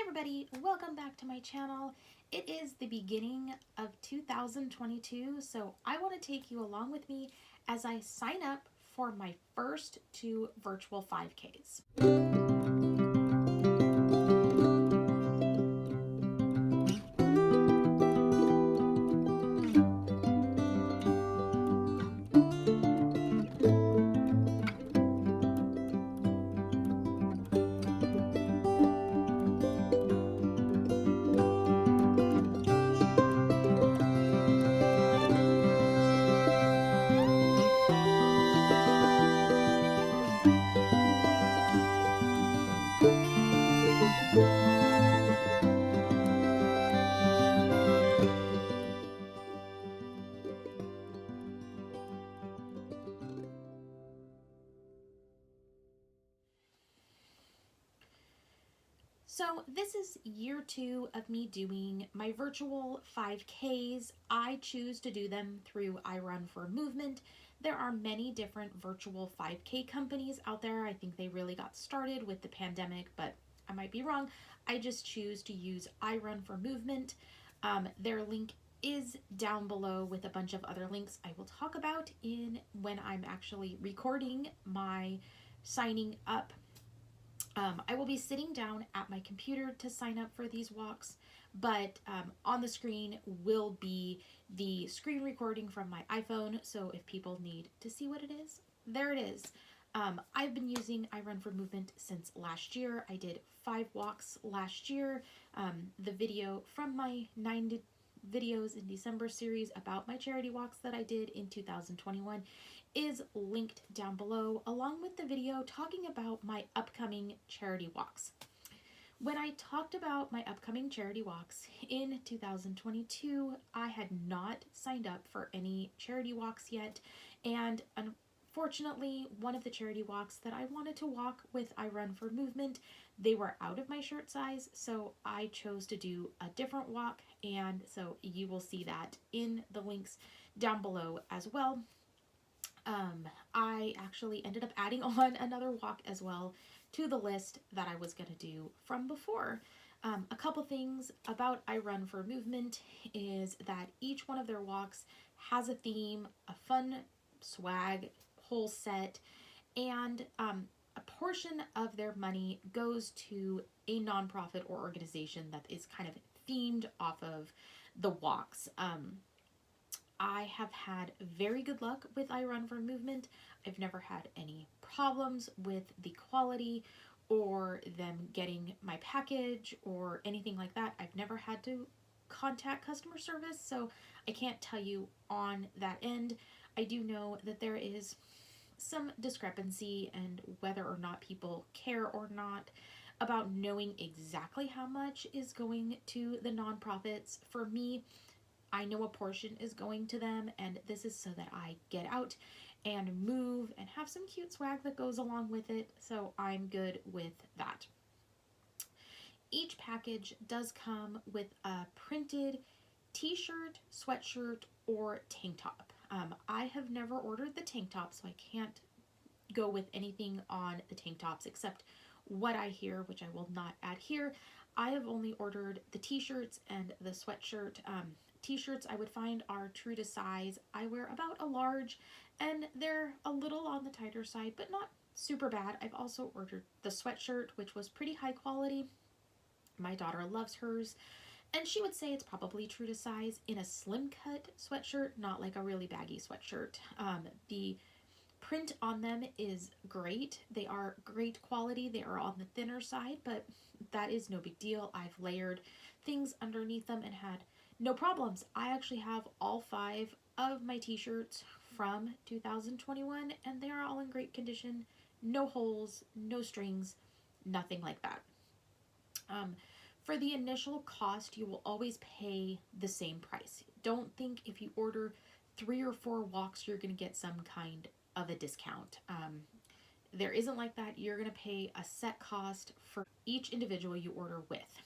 everybody, welcome back to my channel. It is the beginning of 2022, so I want to take you along with me as I sign up for my first 2 virtual 5Ks. So this is year 2 of me doing my virtual 5Ks. I choose to do them through I Run for Movement. There are many different virtual 5K companies out there. I think they really got started with the pandemic, but I might be wrong. I just choose to use I Run for Movement. Their link is down below with a bunch of other links I will talk about in when I'm actually recording my signing up. I will be sitting down at my computer to sign up for these walks, but on the screen will be the screen recording from my iPhone, so if people need to see what it is, there it is. I've been using I Run for Movement since last year. I did 5 walks last year. The video from my 9 videos in December series about my charity walks that I did in 2021 is linked down below, along with the video talking about my upcoming charity walks. When I talked about my upcoming charity walks in 2022, I had not signed up for any charity walks yet, and unfortunately, one of the charity walks that I wanted to walk with I Run for Movement, they were out of my shirt size, so I chose to do a different walk, and so you will see that in the links down below as well. I actually ended up adding on another walk as well to the list that I was going to do from before. A couple things about I Run for Movement is that each one of their walks has a theme, a fun swag, whole set, and a portion of their money goes to a nonprofit or organization that is kind of themed off of the walks. I have had very good luck with I Run for Movement. I've never had any problems with the quality or them getting my package or anything like that. I've never had to contact customer service, so I can't tell you on that end. I do know that there is some discrepancy and whether or not people care or not about knowing exactly how much is going to the nonprofits. For me, I know a portion is going to them, and this is so that I get out and move and have some cute swag that goes along with it, so I'm good with that. Each package does come with a printed t-shirt, sweatshirt, or tank top. I have never ordered the tank top, so I can't go with anything on the tank tops except what I hear, which I will not add here. I have only ordered the t-shirts and the sweatshirt. T-shirts I would find are true to size. I wear about a large, and they're a little on the tighter side, but not super bad. I've also ordered the sweatshirt, which was pretty high quality. My daughter loves hers, and she would say it's probably true to size in a slim cut sweatshirt, not like a really baggy sweatshirt. The print on them is great. They are great quality. They are on the thinner side, but that is no big deal. I've layered things underneath them and had no problems. I actually have all 5 of my t-shirts from 2021, and they are all in great condition. No holes, no strings, nothing like that. For the initial cost, you will always pay the same price. Don't think if you order 3 or 4 walks, you're going to get some kind of a discount. There isn't like that. You're going to pay a set cost for each individual you order with.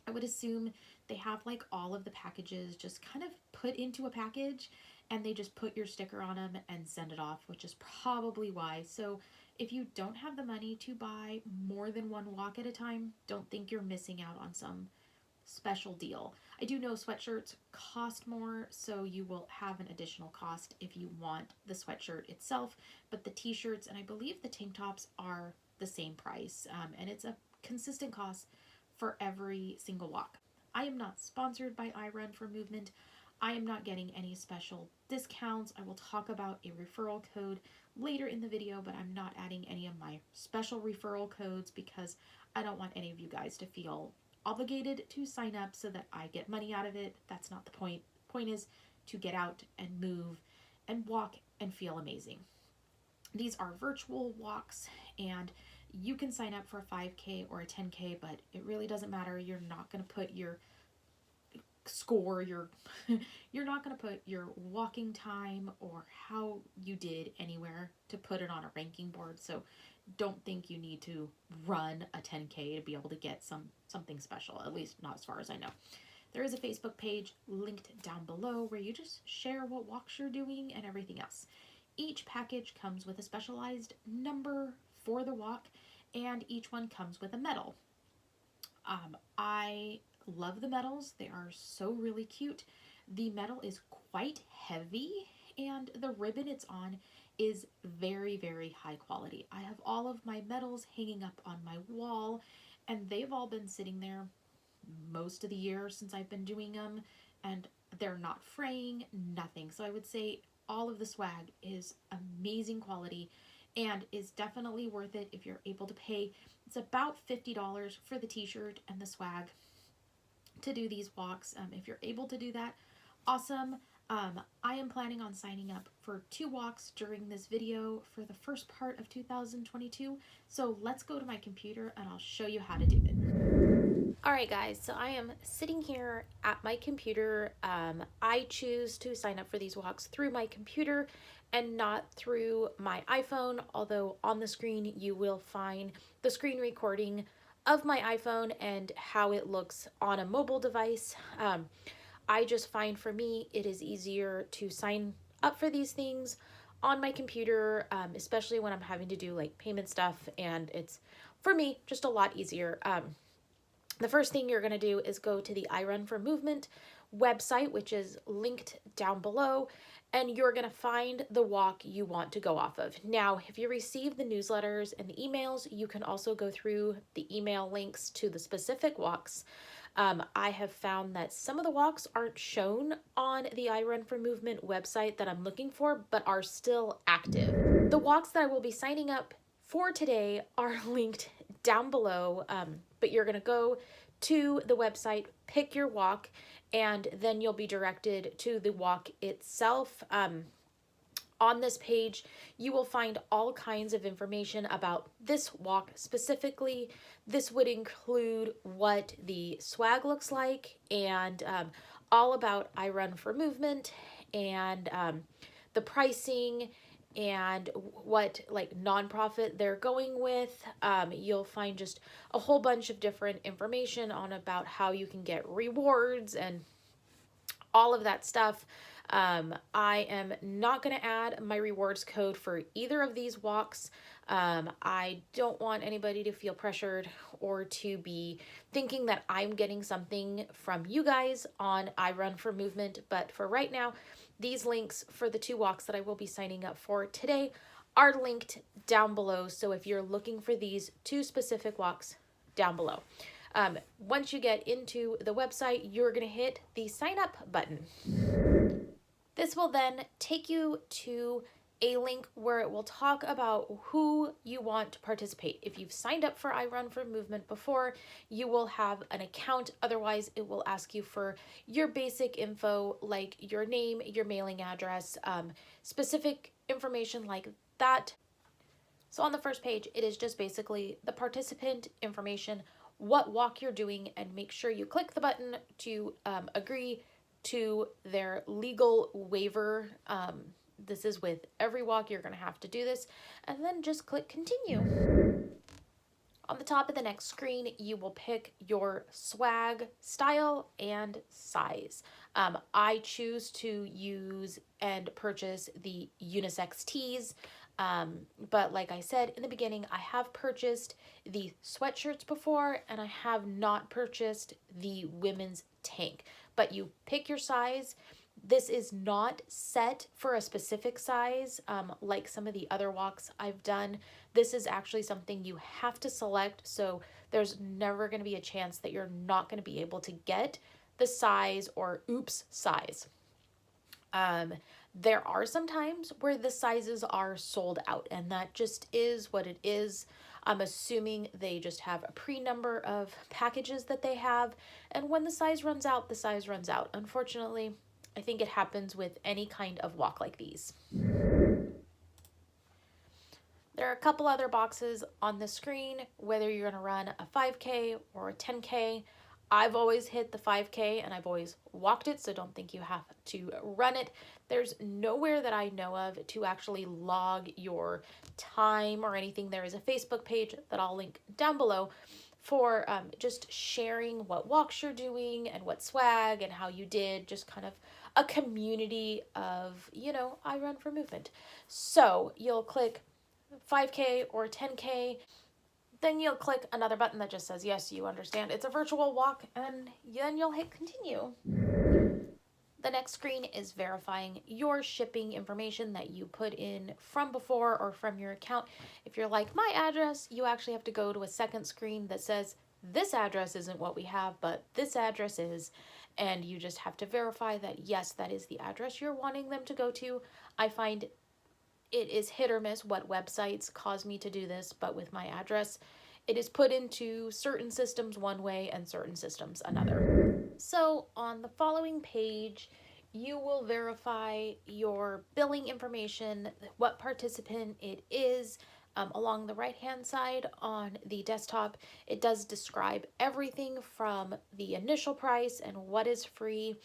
I would assume they have like all of the packages just kind of put into a package, and they just put your sticker on them and send it off, which is probably why. So If you don't have the money to buy more than one walk at a time, don't think you're missing out on some special deal. I do know sweatshirts cost more, so you will have an additional cost if you want the sweatshirt itself, but the t-shirts and I believe the tank tops are the same price, and it's a consistent cost for every single walk. I am not sponsored by iRun for Movement. I am not getting any special discounts. I will talk about a referral code later in the video, but I'm not adding any of my special referral codes because I don't want any of you guys to feel obligated to sign up so that I get money out of it. That's not the point. The point is to get out and move and walk and feel amazing. These are virtual walks, and you can sign up for a 5K or a 10K, but it really doesn't matter. You're not going to put your score, you're not going to put your walking time or how you did anywhere to put it on a ranking board. So don't think you need to run a 10K to be able to get something special, at least not as far as I know. There is a Facebook page linked down below where you just share what walks you're doing and everything else. Each package comes with a specialized number for the walk, and each one comes with a medal. I love the medals. They are so really cute. The medal is quite heavy, and the ribbon it's on is very, very high quality. I have all of my medals hanging up on my wall, and they've all been sitting there most of the year since I've been doing them, and they're not fraying, nothing. So I would say all of the swag is amazing quality and is definitely worth it if you're able to pay. It's about $50 for the t-shirt and the swag to do these walks. If you're able to do that, awesome. I am planning on signing up for 2 walks during this video for the first part of 2022. So let's go to my computer and I'll show you how to do it. Alright guys, so I am sitting here at my computer. I choose to sign up for these walks through my computer and not through my iPhone, although on the screen you will find the screen recording of my iPhone and how it looks on a mobile device. I just find for me it is easier to sign up for these things on my computer, especially when I'm having to do like payment stuff, and it's for me just a lot easier. The first thing you're going to do is go to the iRun for Movement website, which is linked down below, and you're going to find the walk you want to go off of. Now, if you receive the newsletters and the emails, you can also go through the email links to the specific walks. I have found that some of the walks aren't shown on the iRun for Movement website that I'm looking for, but are still active. The walks that I will be signing up for today are linked down below, but you're going to go to the website, pick your walk, and then you'll be directed to the walk itself. On this page, you will find all kinds of information about this walk specifically. This would include what the swag looks like and all about iRun for Movement and the pricing and what like nonprofit they're going with. You'll find just a whole bunch of different information on about how you can get rewards and all of that stuff. I am not going to add my rewards code for either of these walks. I don't want anybody to feel pressured or to be thinking that I'm getting something from you guys on iRun for Movement. But for right now, these links for the 2 walks that I will be signing up for today are linked down below. So if you're looking for these 2 specific walks, down below. Once you get into the website, you're going to hit the sign up button. This will then take you to a link where it will talk about who you want to participate. If you've signed up for iRun for Movement before, you will have an account. Otherwise, it will ask you for your basic info like your name, your mailing address, specific information like that. So on the first page, it is just basically the participant information, what walk you're doing, and make sure you click the button to agree to their legal waiver. This is with every walk, you're going to have to do this, and then just click continue. On the top of the next screen, you will pick your swag style and size. I choose to use and purchase the unisex tees. But like I said in the beginning, I have purchased the sweatshirts before, and I have not purchased the women's tank. But you pick your size. This is not set for a specific size, like some of the other walks I've done. This is actually something you have to select, so there's never going to be a chance that you're not going to be able to get the size or oops size. Um, there are some times where the sizes are sold out, and that just is what it is. I'm assuming they just have a pre-number of packages that they have, and when the size runs out, the size runs out. Unfortunately, I think it happens with any kind of walk like these. There are a couple other boxes on the screen, whether you're going to run a 5K or a 10K. I've always hit the 5K and I've always walked it, so don't think you have to run it. There's nowhere that I know of to actually log your time or anything. There is a Facebook page that I'll link down below for just sharing what walks you're doing and what swag and how you did, just kind of a community of, I run for movement. So you'll click 5K or 10K, then you'll click another button that just says, yes, you understand it's a virtual walk, and then you'll hit continue. The next screen is verifying your shipping information that you put in from before or from your account. If you're like my address, you actually have to go to a second screen that says, this address isn't what we have, but this address is. And you just have to verify that, yes, that is the address you're wanting them to go to. I find it is hit or miss what websites cause me to do this, but with my address, it is put into certain systems one way and certain systems another. So on the following page, you will verify your billing information, what participant it is. Along the right-hand side on the desktop, it does describe everything from the initial price and what is free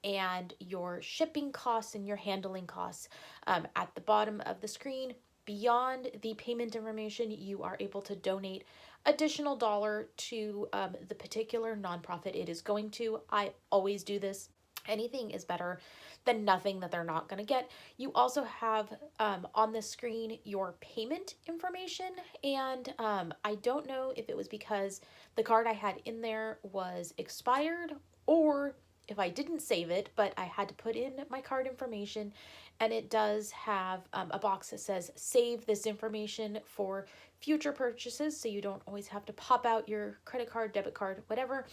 and your shipping costs and your handling costs. At the bottom of the screen, beyond the payment information, you are able to donate additional dollar to the particular nonprofit it is going to. I always do this. Anything is better than nothing that they're not going to get. You also have on the screen your payment information, and I don't know if it was because the card I had in there was expired or if I didn't save it, but I had to put in my card information, and it does have a box that says save this information for future purchases, so you don't always have to pop out your credit card, debit card, whatever.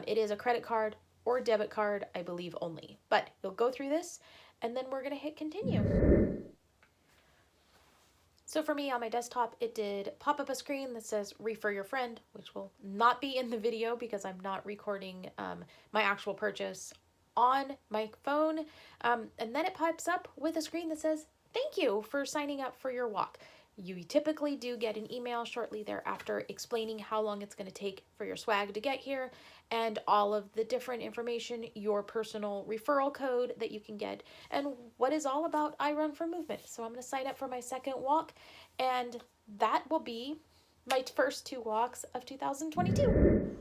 It is a credit card or debit card, I believe, only. But you'll go through this, and then we're going to hit continue. So for me on my desktop, it did pop up a screen that says refer your friend, which will not be in the video because I'm not recording my actual purchase on my phone. And then it pops up with a screen that says, thank you for signing up for your walk. You typically do get an email shortly thereafter explaining how long it's going to take for your swag to get here and all of the different information, your personal referral code that you can get, and what is all about I Run for Movement. So I'm going to sign up for my second walk, and that will be my first 2 walks of 2022.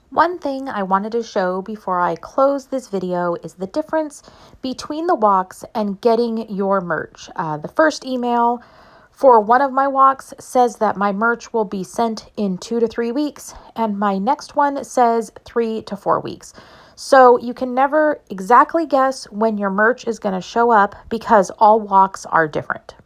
One thing I wanted to show before I close this video is the difference between the walks and getting your merch. The first email for one of my walks says that my merch will be sent in 2 to 3 weeks, and my next one says 3 to 4 weeks. So you can never exactly guess when your merch is going to show up because all walks are different.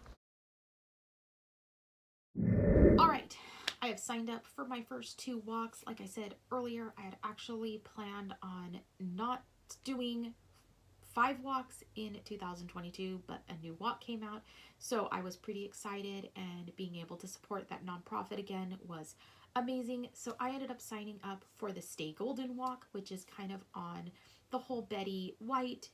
All right, I have signed up for my first 2 walks. Like I said earlier, I had actually planned on not doing 5 walks in 2022, but a new walk came out, so I was pretty excited, and being able to support that nonprofit again was amazing. So I ended up signing up for the Stay Golden walk, which is kind of on the whole Betty White,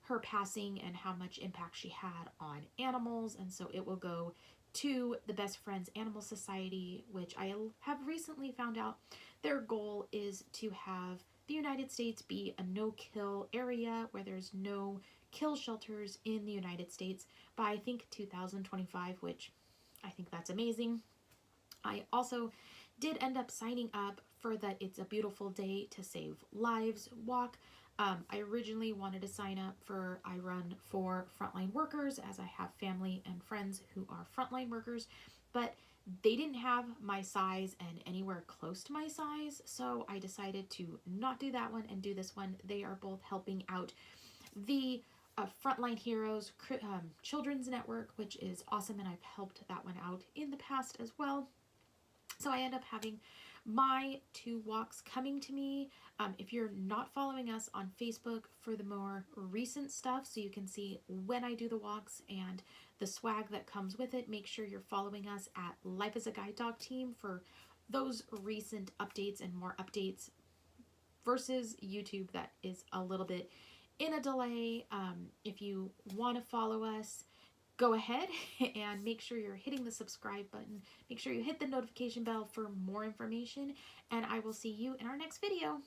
her passing and how much impact she had on animals, and so it will go to the Best Friends Animal Society, which I have recently found out their goal is to have the United States be a no-kill area where there's no kill shelters in the United States by, I think, 2025, which I think that's amazing. I also did end up signing up for that It's a Beautiful Day to Save Lives walk. I originally wanted to sign up for I Run for frontline workers, as I have family and friends who are frontline workers, but they didn't have my size and anywhere close to my size, so I decided to not do that one and do this one. They are both helping out the Frontline Heroes Children's Network, which is awesome, and I've helped that one out in the past as well. So I end up having my 2 walks coming to me. If you're not following us on Facebook for the more recent stuff, so you can see when I do the walks and the swag that comes with it, make sure you're following us at Life as a Guide Dog Team for those recent updates and more updates versus YouTube that is a little bit in a delay. If you want to follow us, go ahead and make sure you're hitting the subscribe button. Make sure you hit the notification bell for more information, and I will see you in our next video.